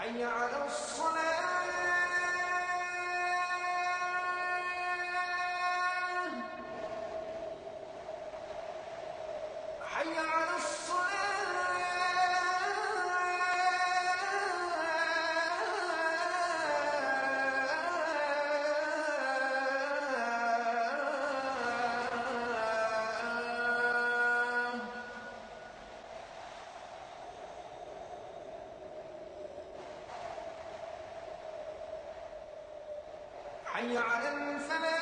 حي على الصلاة حي على حي على الفلاح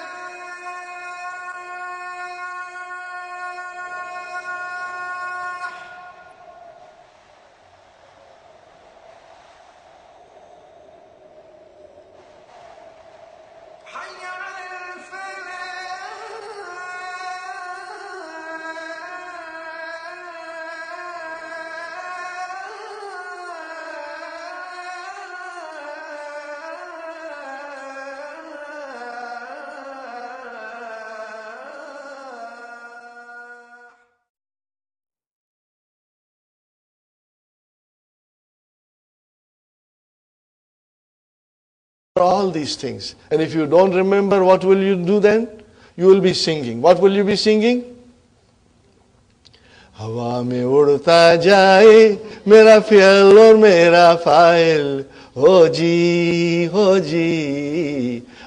حي على all these things. And if you don't remember, what will you do then? You will be singing. What will you be singing? हवा में उड़ता जाए मेरा फ़ियल और मेरा file हो जी.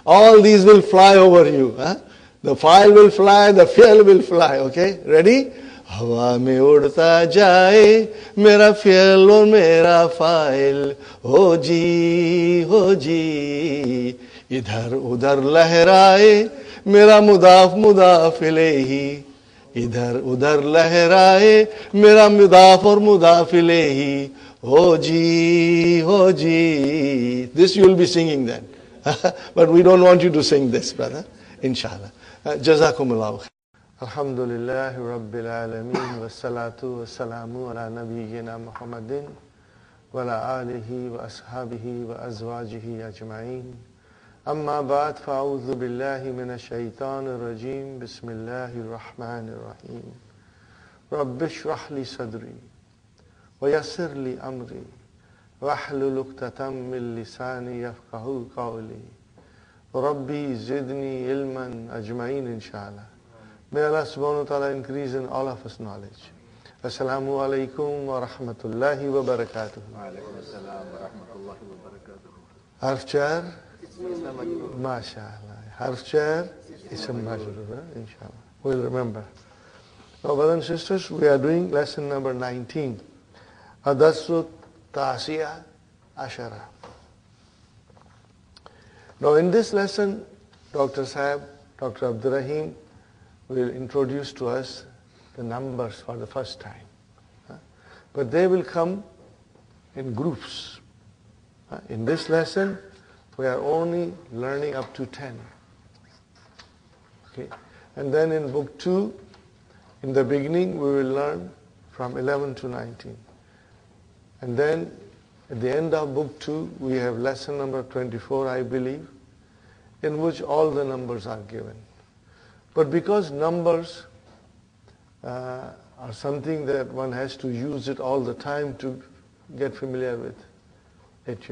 All these will fly over you. Huh? The file will fly, the फ़ियल will fly. Okay? Ready? हवा में उड़ता जाए मेरा फ़ियल और मेरा फ़ाइल हो जी. इधर उधर लहराए मेरा मुदाफ इलैही. इधर उधर लहराए मेरा मुदाफ और मुदाफ इलैही हो जी. This you will be singing then. But we don't want you to sing this, brother. InshaAllah. Jazakumullahu khair. Alhamdulillahi Rabbil Alameen wa salatu wa salamu ala nabiyyina Muhammadin wa ala alihi wa ashabihi wa azwajihi ajma'in. Amma ba'd, fa'udhu billahi minash shaitanir rajim. Bismillahir rahmanir rahim. Rabbi shrah li sadri wa yassir li amri wa hlul 'uqdatam min lisani yafqahu qawli. Rabbi zidni ilman ajma'in inshallah. May Allah subhanahu wa ta'ala increase in all of us knowledge. Assalamu alaikum wa rahmatullahi wa barakatuh. Wa alaikum assalam wa rahmatullahi wa barakatuh. Harf jar? MashaAllah. Harf jar? Ism majrur, inshallah. We'll remember. Now, brothers and sisters, we are doing lesson number 19. Adarsu Ta'asiya Ashara. Now, in this lesson, Dr. Abdur Rahim, will introduce to us the numbers for the first time. But they will come in groups. In this lesson, we are only learning up to 10. Okay. And then in book 2, in the beginning, we will learn from 11 to 19. And then at the end of book 2, we have lesson number 24, I believe, in which all the numbers are given. But because numbers are something that one has to use it all the time to get familiar with it,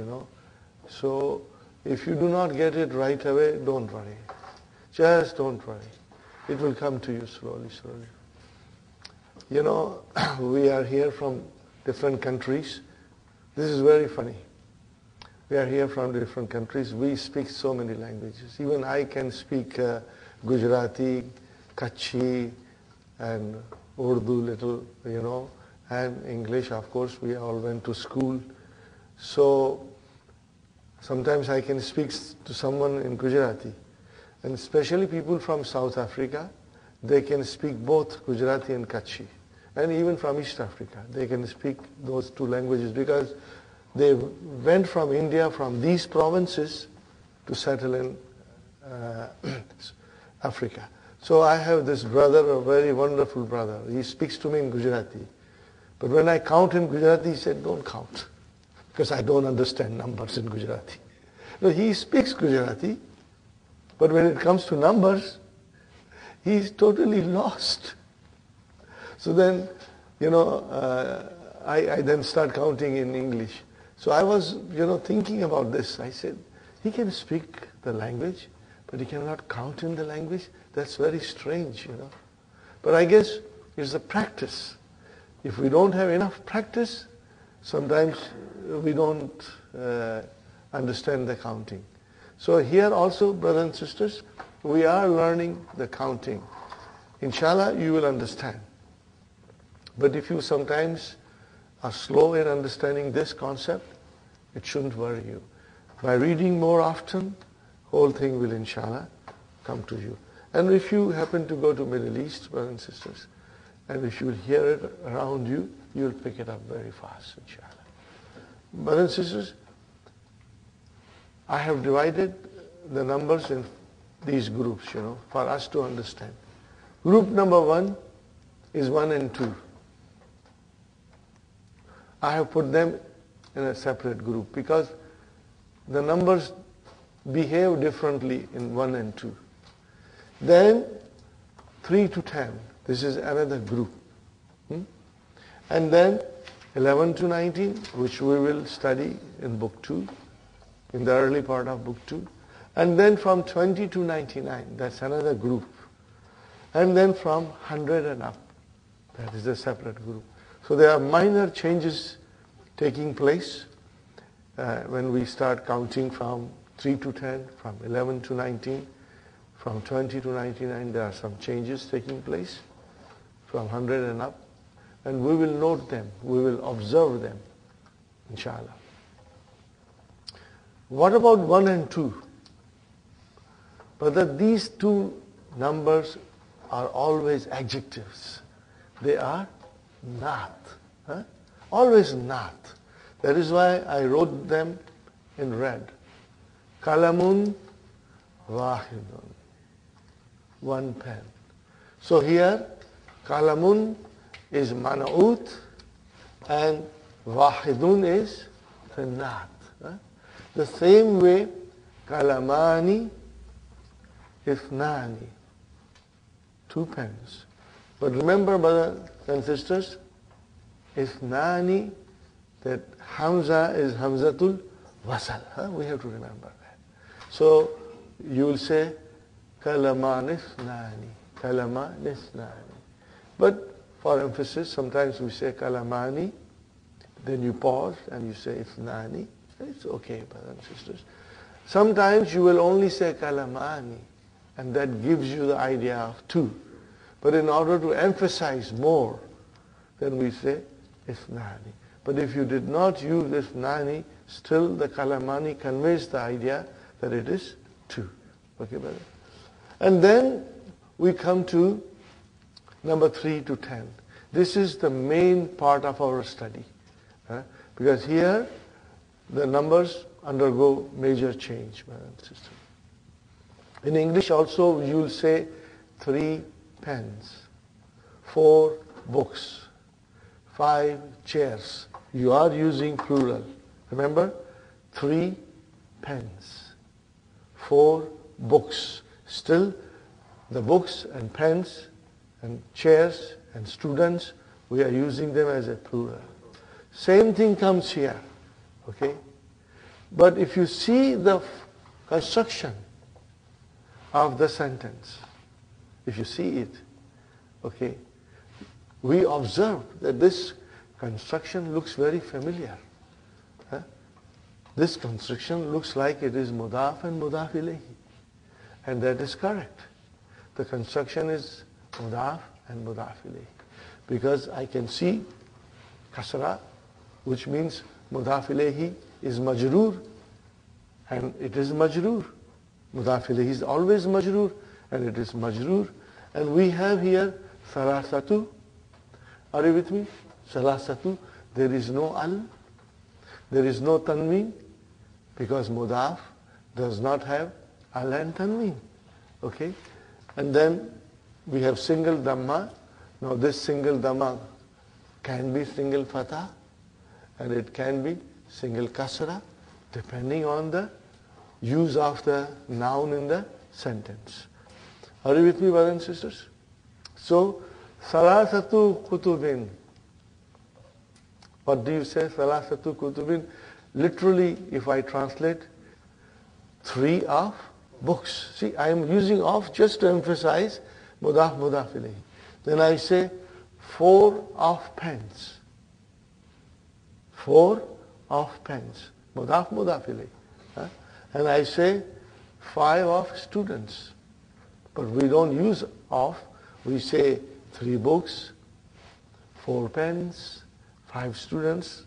So if you do not get it right away, don't worry. Just don't worry. It will come to you slowly. We are here from different countries. This is very funny. We are here from different countries. We speak so many languages. Even I can speak Gujarati, Kutchi, and Urdu little, and English, of course. We all went to school. So sometimes I can speak to someone in Gujarati. And especially people from South Africa, they can speak both Gujarati and Kutchi. And even from East Africa, they can speak those two languages because they went from India, from these provinces, to settle in Africa. So I have this brother, a very wonderful brother. He speaks to me in Gujarati. But when I count in Gujarati, he said, don't count, because I don't understand numbers in Gujarati. No, he speaks Gujarati, but when it comes to numbers, he's totally lost. So then, I then start counting in English. So I was, thinking about this. I said, he can speak the language, but he cannot count in the language. That's very strange, But I guess it's a practice. If we don't have enough practice, sometimes we don't understand the counting. So here also, brothers and sisters, we are learning the counting. InshaAllah, you will understand. But if you sometimes are slow in understanding this concept, it shouldn't worry you. By reading more often, whole thing will InshaAllah come to you. And if you happen to go to Middle East, brothers and sisters, and if you will hear it around you, you will pick it up very fast, InshaAllah. Brothers and sisters, I have divided the numbers in these groups, for us to understand. Group number 1 is 1 and 2. I have put them in a separate group because the numbers behave differently in 1 and 2. Then 3 to 10, this is another group. And then 11 to 19, which we will study in book 2, in the early part of book 2. And then from 20 to 99, that's another group. And then from 100 and up, that is a separate group. So there are minor changes taking place when we start counting from 3 to 10, from 11 to 19, from 20 to 99, there are some changes taking place, from 100 and up. And we will note them, we will observe them, InshaAllah. What about 1 and 2? But these two numbers are always adjectives. They are not. Always not. That is why I wrote them in red. Kalamun wahidun. 1 pen. So here, kalamun is mana'ut and wahidun is the not. The same way, kalamani, ithnani, 2 pens. But remember, brothers and sisters, ithnani, that Hamza is Hamzatul Wasal. We have to remember that. So you will say kalaman ithnani, kalaman ithnani. But for emphasis, sometimes we say kalamani, then you pause and you say ithnani. It's okay, brothers and sisters. Sometimes you will only say kalamani, and that gives you the idea of 2. But in order to emphasize more, then we say ithnani. But if you did not use ithnani, still the kalamani conveys the idea that it is 2. Okay, brother? And then we come to number 3 to 10. This is the main part of our study. Because here, the numbers undergo major change, brother and sister. In English also, you will say 3 pens, 4 books, 5 chairs. You are using plural. Remember? 3 pens, 4 books. Still, the books and pens and chairs and students, we are using them as a plural. Same thing comes here. Okay? But if you see the construction of the sentence, if you see it, okay, we observe that this construction looks very familiar. Huh? This construction looks like it is mudaf and mudaf ilayhi. And that is correct. The construction is mudaf and mudaf ilayhi. Because I can see kasra, which means mudaf ilayhi is majroor, and it is majroor. Mudaf ilayhi is always majroor, and it is majroor. And we have here salasatu. Are you with me? Salasatu. There is no al. There is no tanween, because mudaf does not have al and tanween. Okay? And then we have single dhamma. Now this single dhamma can be single fatha, and it can be single kasra, depending on the use of the noun in the sentence. Are you with me, brothers and sisters? So, salasatu kutubin. What do you say? Salasatu kutubin. Literally, if I translate, 3 of books. See, I am using of just to emphasize mudaf mudaf ilayhi. Then I say 4 of pens. 4 of pens. Mudaf mudaf ilayhi. And I say 5 of students. But we don't use of. We say 3 books, 4 pens, 5 students.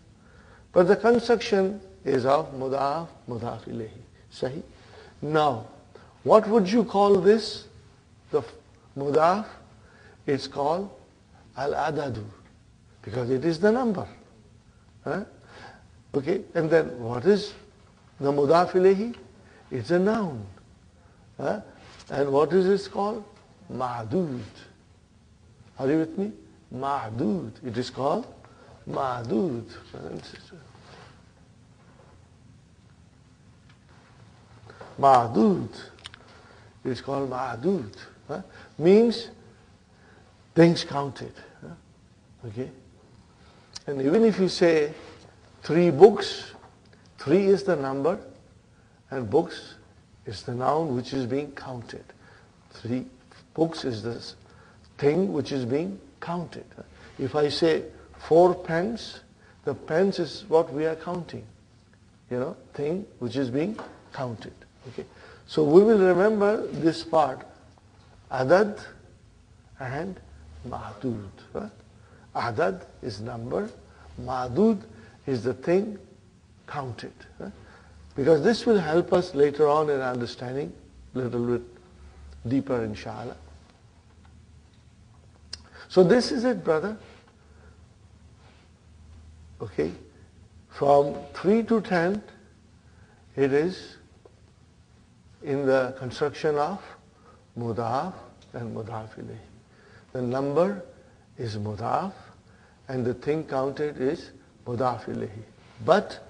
But the construction is of mudaf mudaf ilayhi. Sahi? Now, what would you call this? The mudaf? It's called al-adadu, because it is the number. Okay, and then what is the mudaf ilayhi? It's a noun. And what is it called? Ma'dud. Are you with me? Ma'dud. It is called ma'dud. Ma'dud. It is called ma'dud. Means things counted. Okay? And even if you say 3 books, 3 is the number, and books is the noun which is being counted. 3 books is the thing which is being counted. If I say 4 pens, the pens is what we are counting. Thing which is being counted. Okay. So we will remember this part, adad and ma'dud. Adad is number, ma'dud is the thing counted. Because this will help us later on in understanding a little bit deeper, inshallah. So this is it, brother. Okay. From 3 to 10, it is in the construction of mudaf and mudaf ilayhi. The number is mudaf, and the thing counted is mudaf ilayhi. But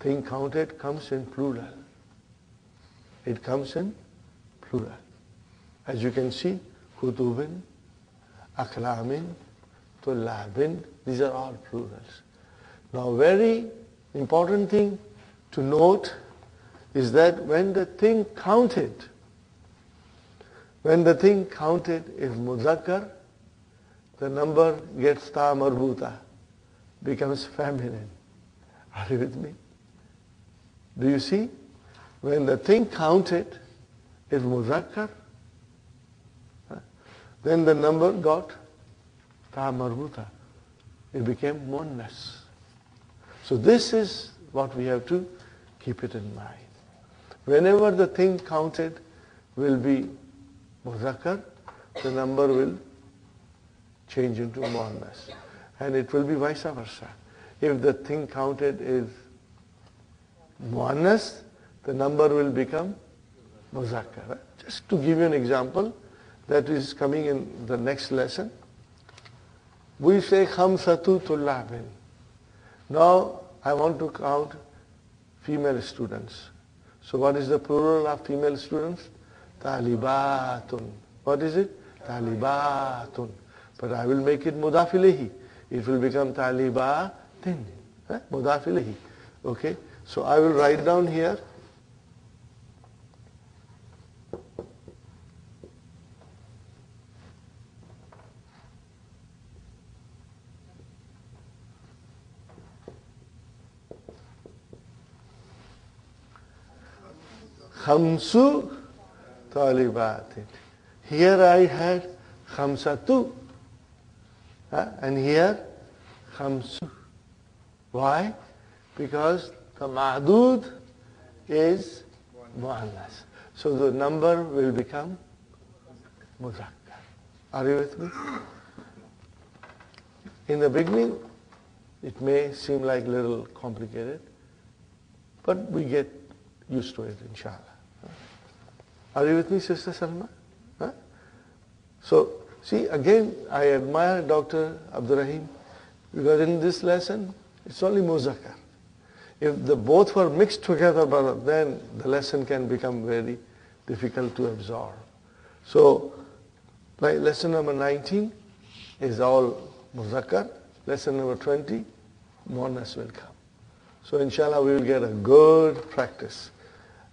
thing counted comes in plural. It comes in plural. As you can see, kutubin, aklamin, tullabin, these are all plurals. Now, very important thing to note is that when the thing counted is muzakkar, the number gets ta marbuta, becomes feminine. Are you with me? Do you see? When the thing counted is muzakkar, then the number got ta marbuta. It became muannas. So this is what we have to keep it in mind. Whenever the thing counted will be muzakkar, the number will change into muannas. And it will be vice versa. If the thing counted is muannas, the number will become muzakkar. Just to give you an example that is coming in the next lesson. We say khamsatu tullabin. Now I want to count female students. So what is the plural of female students? Talibatun. What is it? Talibatun. But I will make it mudaf ilayhi. It will become talibatin. Mudaf ilayhi. Okay? So I will write down here. Khamsu talibatin. Here I had khamsatu. And here khamsu. Why? Because the ma'dud is mu'annas. So the number will become muzakkar. Are you with me? In the beginning, it may seem like a little complicated, but we get used to it, inshallah. Are you with me, Sister Salma? So, see, again, I admire Dr. Abdur Rahim, because in this lesson, it's only muzakkar. If the both were mixed together, then the lesson can become very difficult to absorb. So, like lesson number 19 is all muzakkar. Lesson number 20, muannas will come. So, inshallah, we will get a good practice.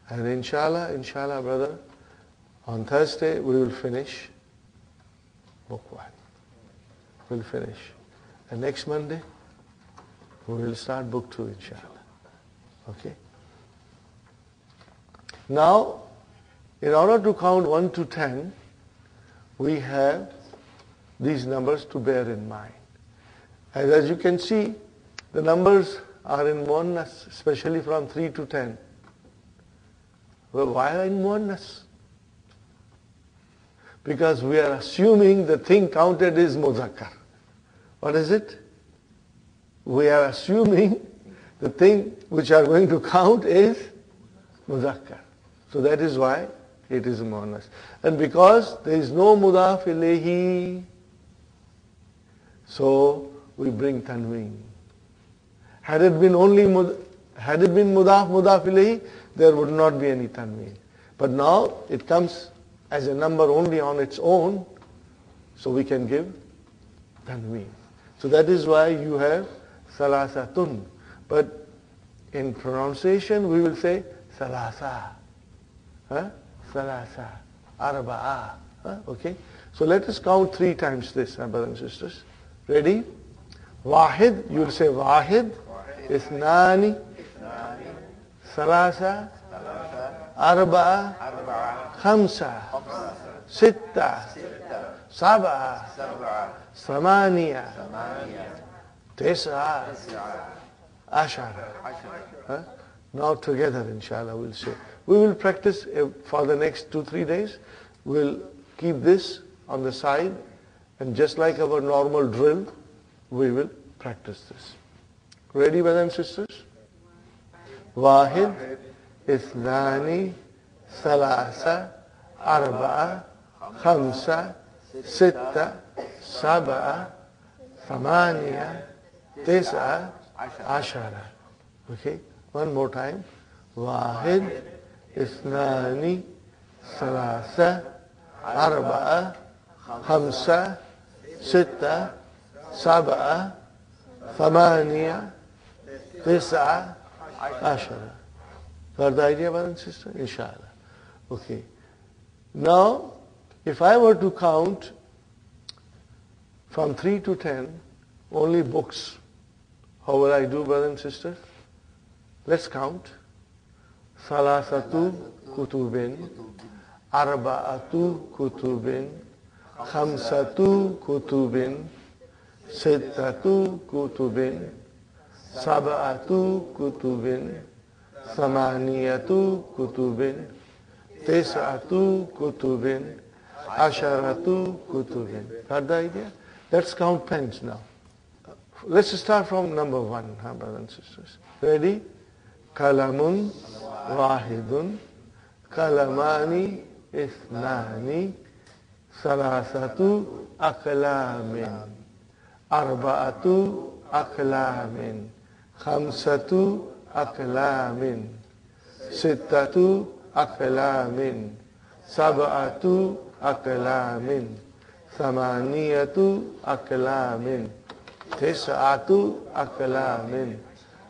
And inshallah, brother, on Thursday we will finish book 1. We'll finish. And next Monday, we will start book 2, inshallah. Okay? Now, in order to count 1 to 10, we have these numbers to bear in mind. And as you can see, the numbers are in muannas, especially from 3 to 10. Well, why in muannas? Because we are assuming the thing counted is muzakkar. What is it? We are assuming the thing which are going to count is muzakkar. So that is why it is muannas. And because there is no mudaf ilayhi, so we bring tanween. Had it been mudaf ilayhi, there would not be any tanween. But now it comes as a number only on its own, so we can give tanween. So that is why you have salasatun. But in pronunciation we will say salasa. Salasa. Arba'a. Okay? So let us count 3 times this, brothers and sisters. Ready? Wahid, you will say wahid. Isnani. Salasa. Arba'a. Khamsa. Sitta. Sab'a. Samaniya. Tis'a. Ashara. Now together, inshallah, we'll say. We will practice for the next 2-3 days. We'll keep this on the side, and just like our normal drill, we will practice this. Ready, brothers and sisters? Wahid, Ithnani, Salasa, Arba'a, Khamsa, Sitta, Sab'a, Thamaniya, Tis'a, Ashara. Okay? One more time. Wahid, Ithnani, Salasa, Arba'a, Khamsa, Sitta, Sab'a, Thamaniya, Tis'a, Ashara. Got the idea, brother and sister? Inshallah. Okay. Now, if I were to count from 3 to 10, only books, how will I do, brother and sister? Let's count. Salasatu kutubin, arba'atu kutubin, khamsatu kutubin, sittatu kutubin, sab'atu kutubin, samaniyatu kutubin, tis'atu kutubin, asharatu kutubin. Got the idea? Let's count pens now. Let's start from number 1, brothers and sisters. Ready? Kalamun wahidun, kalamani ithnani, salasatu aqlamin, arba'atu aqlamin, khamsatu aqlamin, sittatu aqlamin, Sab'atu aqlamin. Thamaniyatu aqlamin. Tis'atu aqlamin.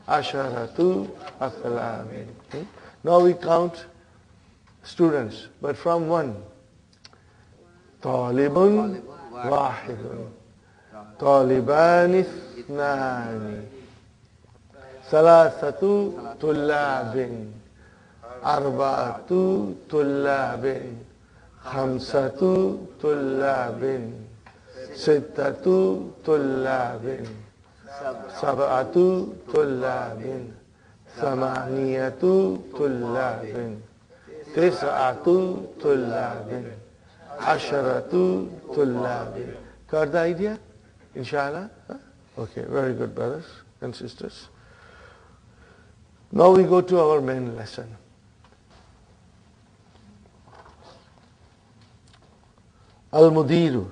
Asharatu aqlamin. Now we count students, but from one. Talibun wahidun. Talibani ithnani. Salasatu tullabin. Arba'atu tullabin. Khamsatu tullabin. Sittatu tullabin. Sab'atu tullabin. Thamaniyatu tullabin. Tis'atu tullabin. Asharatu tullabin. Got the idea? InshaAllah? Okay, very good, brothers and sisters. Now we go to our main lesson. Al-Mudiru.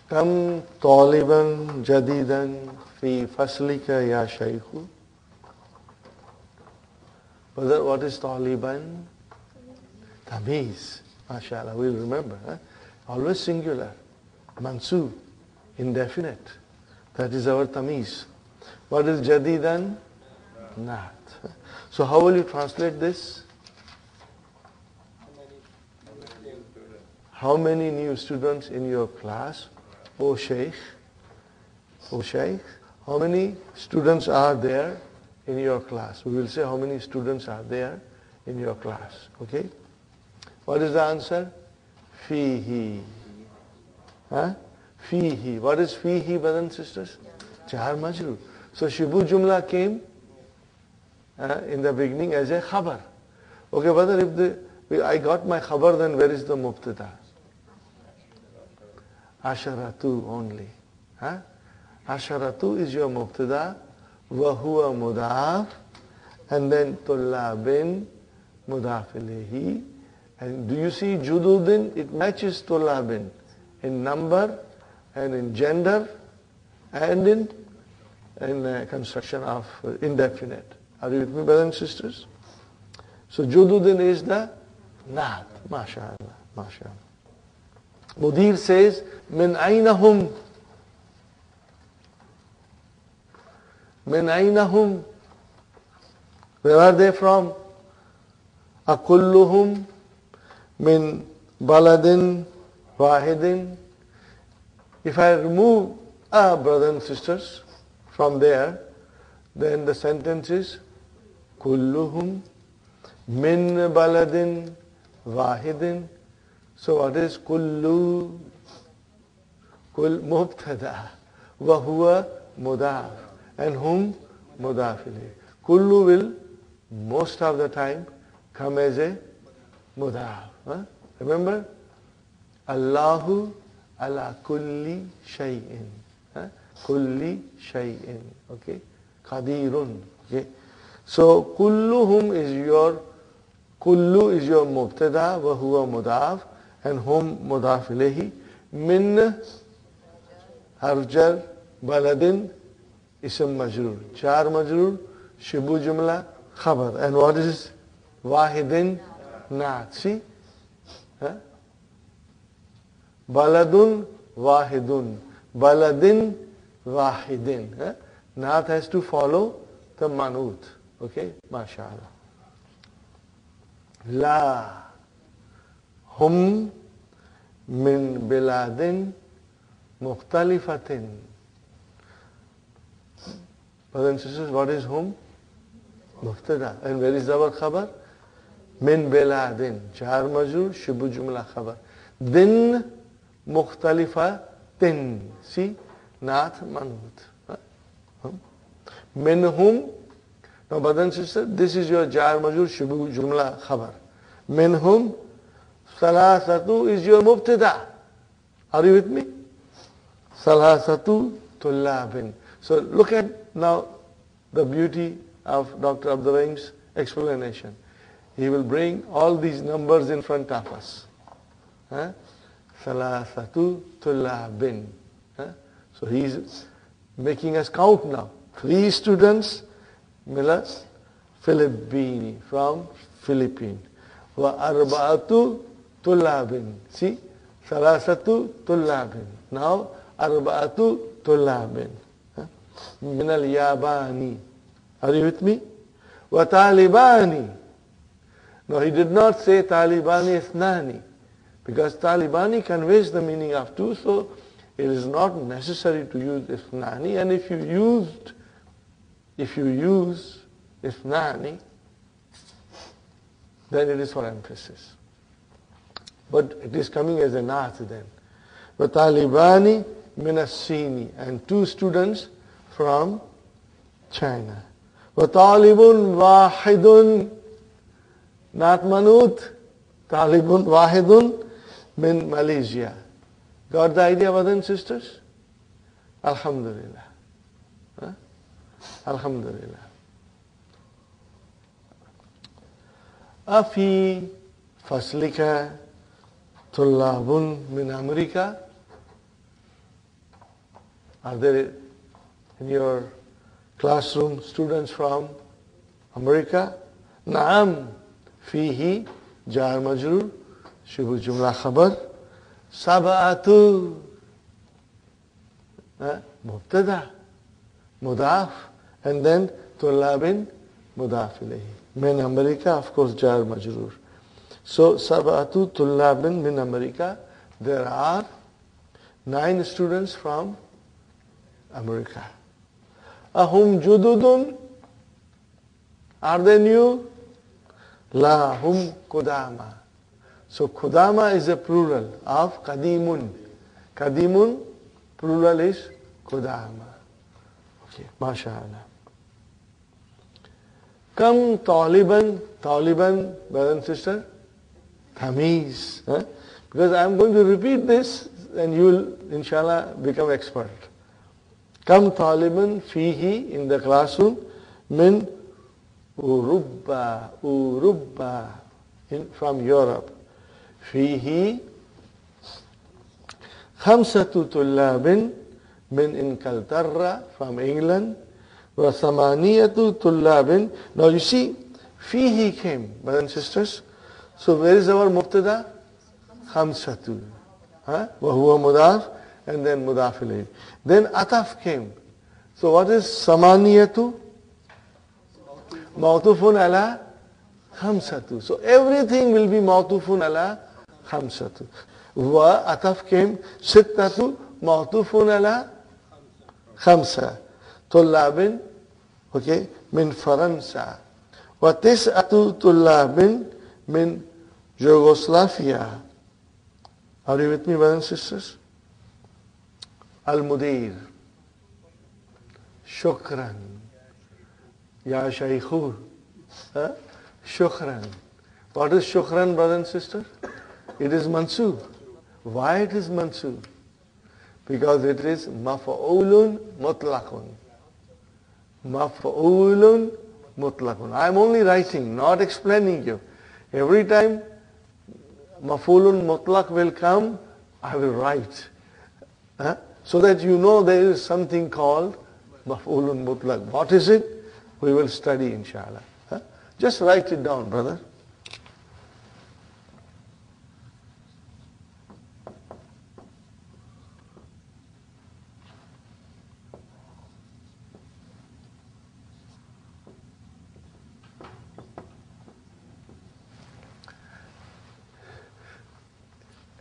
Kam taliban jadidan fi faslika ya shaykhu. Brother, what is taliban? Tamiz. MashaAllah, we'll remember. Always singular. Mansub. Indefinite. That is our tamiz. What is jadidan? Not. So how will you translate this? How many new students in your class? O Shaykh. O Shaykh. How many students are there in your class? We will say how many students are there in your class. Okay? What is the answer? Fihi. Huh? Fihi. What is fihi, brothers and sisters? Jar majroor. So Shibu Jumla came in the beginning as a khabar. Okay, brother, if I got my khabar, then where is the mubtada? Asharatu only. Huh? Asharatu is your mubtada. Wa huwa mudaf. And then tullabin mudaf ilayhi. And do you see jududin? It matches tullabin in number and in gender and in construction of indefinite. Are you with me, brothers and sisters? So jududin is the naat. MashaAllah. MashaAllah. Mudir says, min aynahum. Min aynahum. Where are they from? Akulluhum min baladin wahidin. If I remove brothers and sisters from there, then the sentence is kulluhum min baladin wahidin. So what is kullu? Kul mubtada wa huwa mudaf and hum mudaf ilayh. Kullu will most of the time come as a mudaf. Remember? Allahu ala kulli shay'in. Kulli shay'in. Okay? Qadirun. Okay? So kulluhum is your mubtada wa huwa mudaf and hum mudaf ilayhi. Min harjar baladin ism majrur. Jar majrur shibu jumla khabar. And what is wahidin? Naat. See? Baladun wahidun. Baladin wahidin. Naat has to follow the manut. Okay? MashaAllah. La. Hum min biladin mukhtalifatin. Brothers and sisters, what is hum? Mubtada. And where is our khabar? Min biladin. Jar majrur, shibu jumla khabar. Din mukhtalifatin. See? Naat manut. Minhum. Now, brothers and sisters, this is your jar majrur, shibu jumla khabar. Minhum. Salasatu is your mubtada. Are you with me? Salasatu tullabin. So look at now the beauty of Dr. Abdur Rahim's explanation. He will bring all these numbers in front of us. Salasatu tullabin. So he is making us count now. 3 students, Milas Filippini, from Philippines. وَأَرْبَعَةُ طُلَّابٍ. See? ثَلَاثَةُ طُلَّابٍ. Now, أَرْبَعَةُ طُلَّابٍ. مِنَ الْيَابَانِ. Are you with me? وَطَالِبَانِ. No, he did not say Talibani Ithnani, because Talibani conveys the meaning of two, so it is not necessary to use Ithnani. And if you use Ithnani, then it is for emphasis. But it is coming as a naat then. وَطَالِبَانِ مِنَ الصِّينِ. And two students from China. وَطَالِبٌ وَاحِدٌ. Not manut. Talibun wahidun min Malaysia. Got the idea, brothers and sisters? Alhamdulillah. Huh? Alhamdulillah. Afi faslika tullabun min America. Are there in your classroom students from America? Naam. فيه جار مجرور شبه جملة خبر سبعة مبتدأ مضاف and then طلاب مضاف إليه من أمريكا, of course جار مجرور. So سبعة طلاب من أمريكا, there are 9 students from America. أهم جدد, are they new? La hum kudama. So kudama is a plural of kadimun. Kadimun, plural is kudama. Okay, mashallah. Kam taliban, taliban, brother and sister, tamiz. Because I am going to repeat this and you will inshallah become expert. Kam taliban fihi, in the classroom, min Urubba, from Europe. فيه 5 طلاب من إنجلترا, from England. وثمانية طلاب. Now you see, فيه came, brothers and sisters. So where is our mubtada? 5. وهو مضاف and then مضاف إليه. Then ataf came. So what is ثمانية? Mawtufun ala khamsatu. So everything will be mawtufun ala khamsatu. Wa ataf came sittatu mawtufun ala khamsa. Tullabin, okay, min Faransa. Wa tis'atu tullabin min Yugoslavia. Are you with me, brothers and sisters? Al-Mudir. Shukran. Ya Shaykhu. Shukran. What is Shukran, brother and sister? It is mansoob. Why it is mansoob? Because it is maf'ulun mutlaqun. Maf'ulun mutlaqun. I am only writing, not explaining you. Every time maf'ulun mutlaq will come, I will write. So that you know there is something called maf'ulun mutlaq. What is it? We will study, inshallah. Just write it down, brother.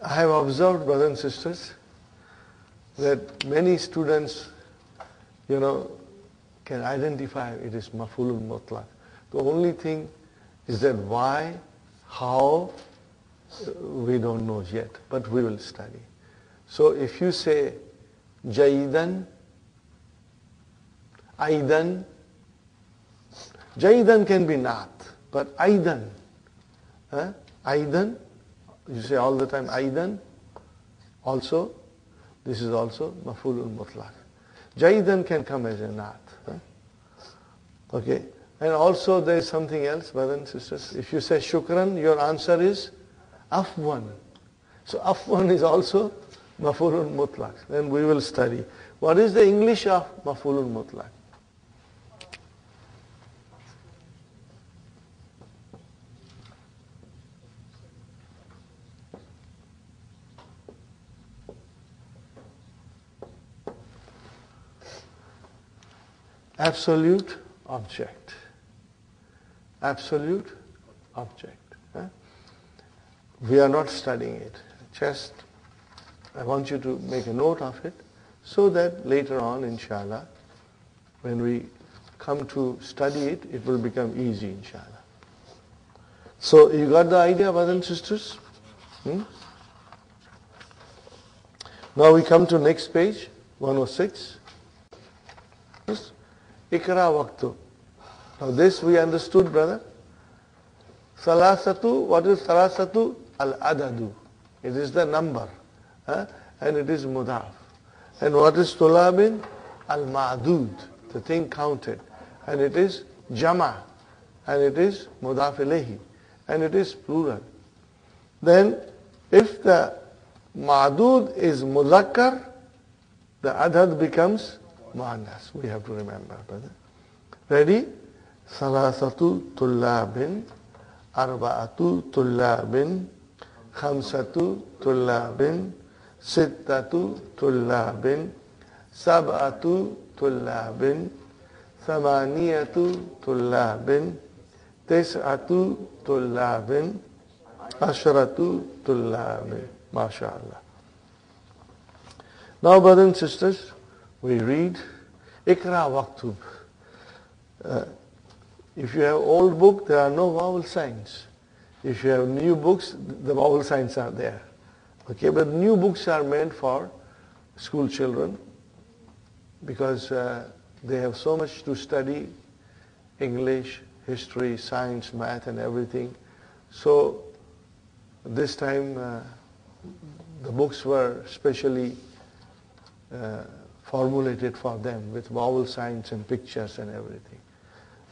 I have observed, brothers and sisters, that many students, can identify it is maf'ulun mutlaq. The only thing is that why, how, we don't know yet, but we will study. So if you say jaidan, aidan, jaidan can be not, but aidan, aidan, you say all the time aidan, also, this is also maf'ulun mutlaq. Jaidan can come as a not. Okay. And also there is something else, brothers and sisters. If you say shukran, your answer is afwan. So afwan is also maf'ulun mutlaq. Then we will study. What is the English of maf'ulun mutlaq? absolute object. Absolute object. We are not studying it. Just, I want you to make a note of it so that later on, inshallah, when we come to study it, it will become easy, inshallah. So, you got the idea, brothers and sisters? Now we come to next page, 106. Ikra waqtu. Now this we understood, brother. Salasatu, what is salasatu? Al-adadu. It is the number. And it is mudaf. And what is tulabin? Al-ma'dud. The thing counted. And it is jama. And it is mudaf ilayhi. And it is plural. Then if the ma'dud is muzakkar, the adad becomes muannas. We have to remember, brother. Ready? Salasatu tullabin, arba'atu tullabin, khamsatu tullabin, sittatu tullabin, sab'atu tullabin, thamaniyatu tullabin, tis'atu tullabin, ashratu tullabin. MashaAllah. Now, brothers and sisters, we read Ikra Waktub. If you have old book, there are no vowel signs. If you have new books, the vowel signs are there. Okay, but new books are meant for school children because they have so much to study, English, history, science, math and everything. So this time the books were specially formulated for them with vowel signs and pictures and everything.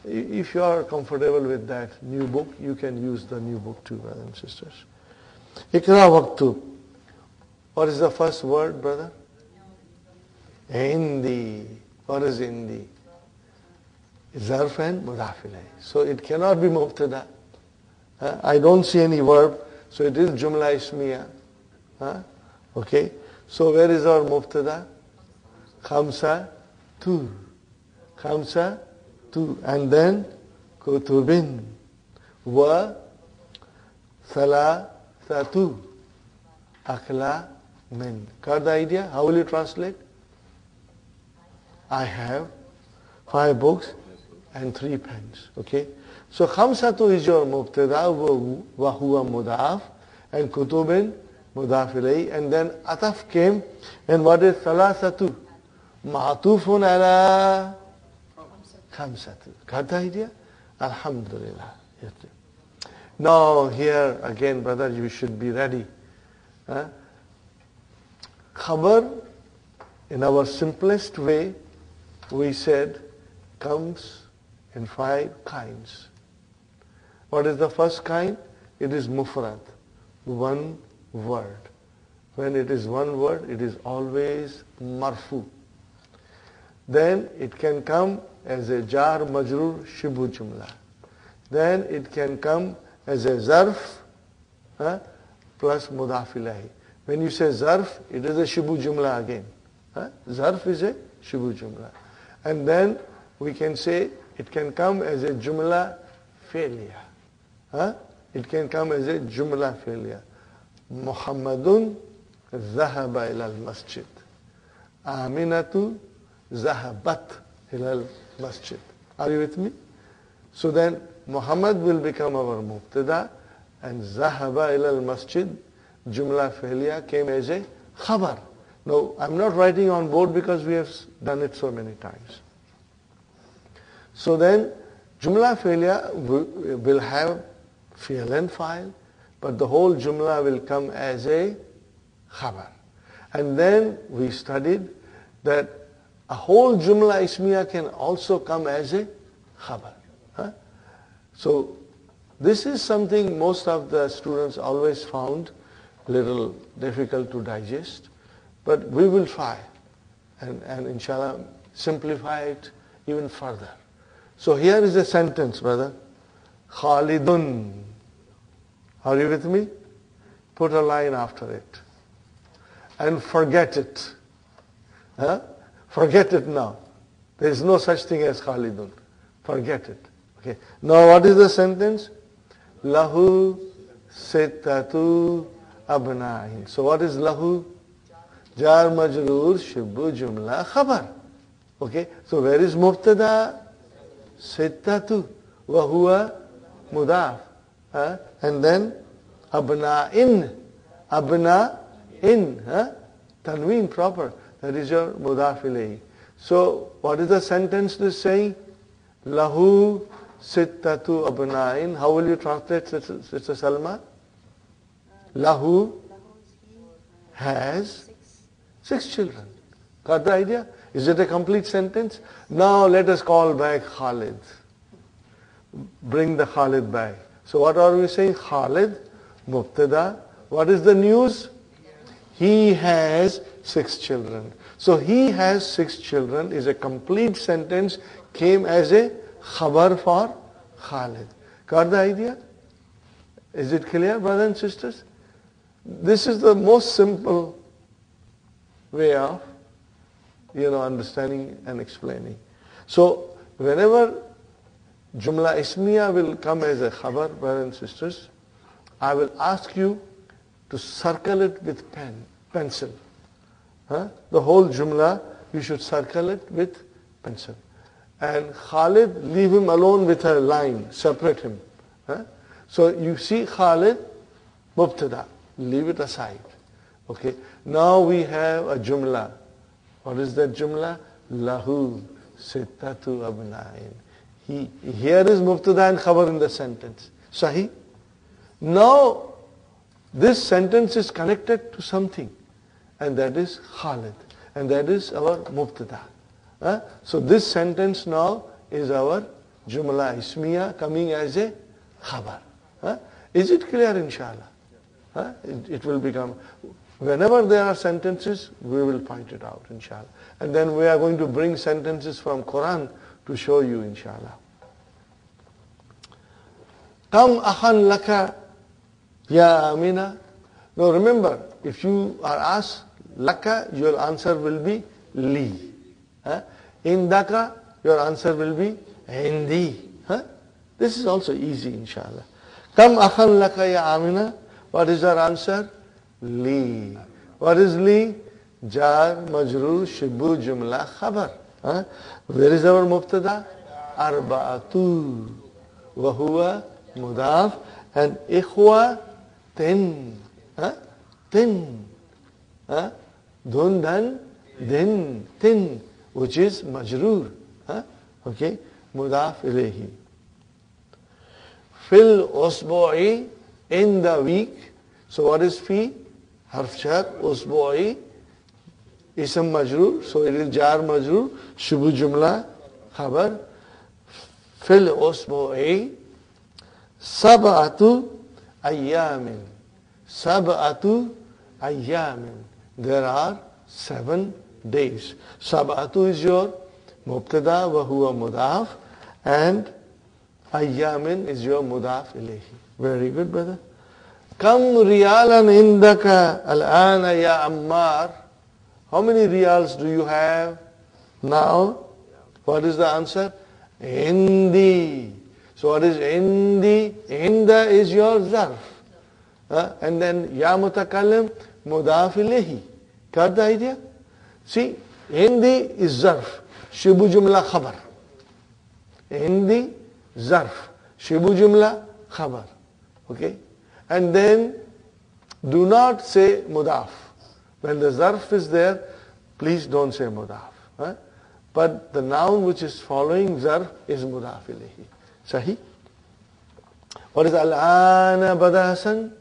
If you are comfortable with that new book, you can use the new book too, brothers and sisters. Ikra waqtu. What is the first word, brother? Indi. What is indi? Zarf and mudaf ilayh. So it cannot be mubtada. I don't see any verb, so it is jumla ismiya. Okay. So where is our mubtada? Khamsa tu. Khamsa tu. And then kutubin. Wa thalathatu. Akla min. Got the idea? How will you translate? I have 5 books and 3 pens. Okay. So khamsatu is your mubtada wa huwa mudaf and kutubin mudaf ilayhi, and then ataf came, and what is salasatu? Ma'tufun ala khamsatu. Got the idea? Alhamdulillah. Now here again, brother, you should be ready. Khabar, in our simplest way, we said, comes in 5 kinds. What is the first kind? It is mufrad, one word. When it is one word, it is always marfu. Then it can come as a jar majrur shibu jumla. Then it can come as a zarf plus mudaf ilayhi. When you say zarf, it is a shibu jumla again. Zarf is a shibu jumla. And then we can say it can come as a jumla failure. It can come as a jumla failure. Muhammadun zahaba ila al-masjid. Aminatu zahabat ila al-masjid. Are you with me? So then Muhammad will become our mubtada, and zahaba ila al-masjid, jumla failure, came as a khabar. No, I'm not writing on board because we have done it so many times. So then, jumla failure will have fi'l and fa'il, but the whole jumla will come as a khabar. And then we studied that a whole jumla ismiya can also come as a khabar. So this is something most of the students always found little difficult to digest. But we will try and inshallah simplify it even further. So here is a sentence, brother. Khalidun. Are you with me? Put a line after it. And forget it. Forget it now. There is no such thing as Khalidun. Forget it. Okay. Now what is the sentence? Lahu sittatu abna'in. So what is lahu? Jar majroor shibbu jumla khabar. Okay. So where is mubtada? Sittatu. Wa huwa mudaf. And then abna'in. Abna'in. Tanween proper. That is your mudaf ilayhi. So what is the sentence this saying? Lahu sittatu abna'in. How will you translate, Sister Salma? Lahu has 6 children. Got the idea? Is it a complete sentence? Now let us call back Khalid. Bring the Khalid back. So what are we saying? Khalid, mubtada. What is the news? He has 6 children. So he has 6 children is a complete sentence, came as a khabar for Khalid. Got the idea? Is it clear, brothers and sisters? This is the most simple way of, understanding and explaining. So whenever Jumla Ismiya will come as a khabar, brothers and sisters, I will ask you to circle it with pencil. The whole Jumla, you should circle it with pencil. And Khalid, leave him alone with a line, separate him. So you see Khalid, mubtada, leave it aside. Okay. Now we have a Jumla. What is that Jumla? Lahu sittatu abna'in. Here is mubtada and khabar in the sentence. Sahih? Now, this sentence is connected to something, and that is Khalid, and that is our mubtada. So this sentence now is our Jumla Ismiya coming as a khabar. Is it clear, inshallah? It will become, whenever there are sentences, we will point it out, inshallah. And then we are going to bring sentences from Quran to show you, inshallah. Kam akhan laka ya Amina. Now remember, if you are asked laka, your answer will be li. Indaka, your answer will be indi. This is also easy, inshallah. Kam akhan laka ya Amina. What is our answer? Li. What is li? Jar, majroor, shibbu, jumla, khabar. Where is our mubtada? Arba'atu. Wa huwa mudaf. And ikhwa, tin. Tin. Dhundan, din, tin. Which is majroor. Okay. Mudaf ilayhi. Fil usbu'i, in the week. So what is fi? Harf jar, usbu'i. Ism majroor, so it is jar majroor, shubu jumla, khabar. Fil usbu'i, sab'atu ayyamin. Sab'atu ayyamin. There are 7 days. Sab'atu is your mubtada wa huwa mudaf, and ayyamin is your mudaf ilayhi. Very good, brother. Kam riyalan indaka al-ana ya Ammar. How many riyals do you have now? What is the answer? Indi. So what is indi? Inda is your zarf. And then ya mutakallim, mudaf ilayhi. Got the idea? See, indi is zarf. Shibu jumla khabar. Indi, zarf. Shibu jumla khabar. Okay? And then do not say mudaf. When the zarf is there, please don't say mudaf. But the noun which is following zarf is mudaf ilayhi. Sahih? What is al-ana badasan?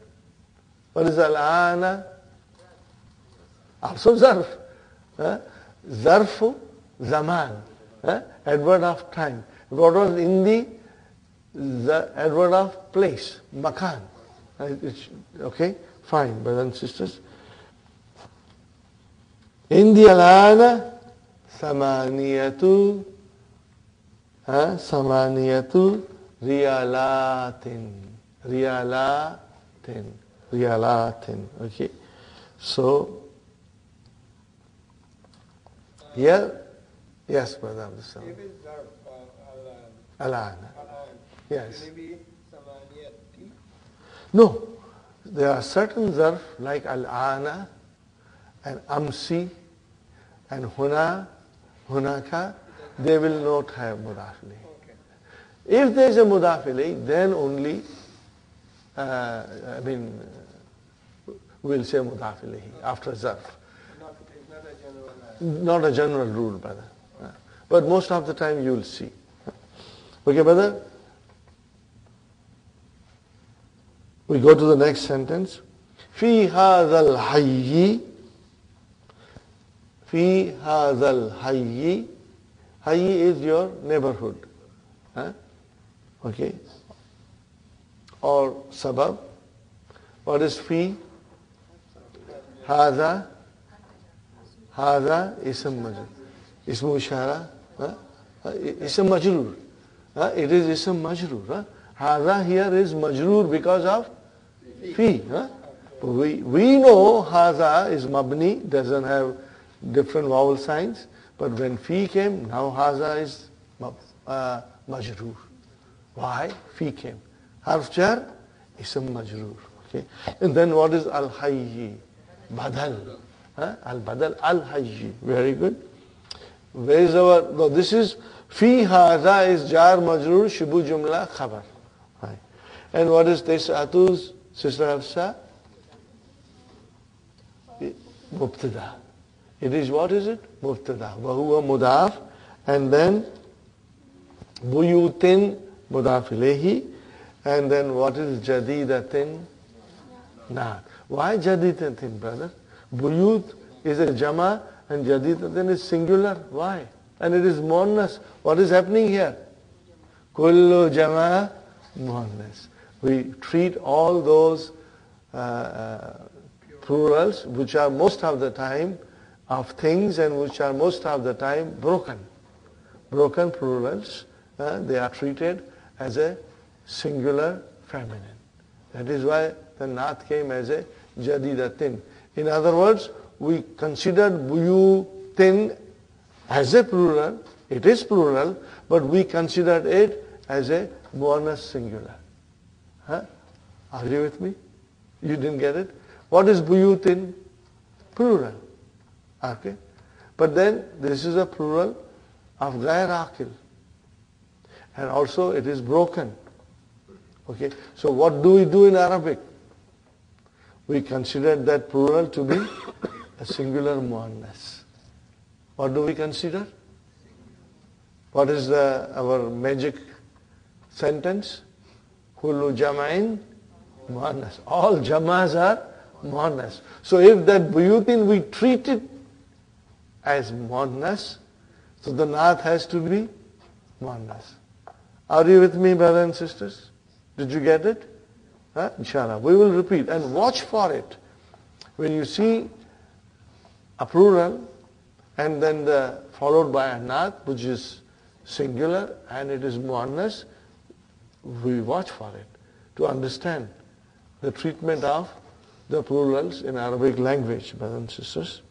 What is al-ana? Also zarf. Zarfu zaman. Adverb of time. What was indi? The adverb of place. Makan. Okay? Fine, brothers and sisters. Indi al-ana samaniyatu riyalatin. Okay. So here Yes, brother Abdul Salam. If it's zarf, Alan. alan, Yes. will it be samaniyati? No. There are certain zarf like al-ana and amsi and huna, hunaka, they will not have mudaf ilayhi. Okay. If there is a mudaf ilayhi, then only, we'll say mudaf ilayhi after zarf. It's not a general Not a general rule, brother. But most of the time you will see. Okay, brother? We go to the next sentence. في هذا الحي في هذا الحي. Hayy is your neighborhood. Okay? Or sabab. What is fi? هذا ism majrur. Ism ishara. Ism majrur. It is ism majrur. هذا here is majrur because of fi. We know هذا is mabni, doesn't have different vowel signs. But when fi came, now هذا is majrur. Why? Fi came. Harf jar, ism majrur. Okay. And then what is al-hayyi? Badal. Al-badal, al-hayyi. Very good. Where is our, no, this is, fi hadha is jar majrur, shibu jumla, khabar. Right. And what is tis'atuz, Sister Hafsa? Mubtada. It is, what is it? Mubtada. Wahuwa mudaf. And then, buyutin, mudaf ilayhi. And then what is jadidatin? Nah. Why jadidatin, brother? Buyut is a jama and jadidatin is singular. Why? And it is muannas. What is happening here? Kullu jama muannas. We treat all those plurals which are most of the time of things and which are most of the time broken. Broken plurals, they are treated as a singular feminine. That is why the nath came as a jadidatin. In other words, we considered buyutin as a plural. It is plural, but we considered it as a muannas singular. Are you with me? You didn't get it? What is buyutin? Plural. Okay? But then this is a plural of ghair aqil. And also it is broken. Okay? So what do we do in Arabic? We consider that plural to be a singular muannas. What do we consider? What is our magic sentence? Kullu jama'in muannas. All jamas are muannas. So if that buyutin we treat it as muannas, so the nath has to be muannas. Are you with me, brothers and sisters? Did you get it? InshaAllah. We will repeat and watch for it. When you see a plural and then followed by a nath which is singular and it is muannas, we watch for it to understand the treatment of the plurals in Arabic language, brothers and sisters.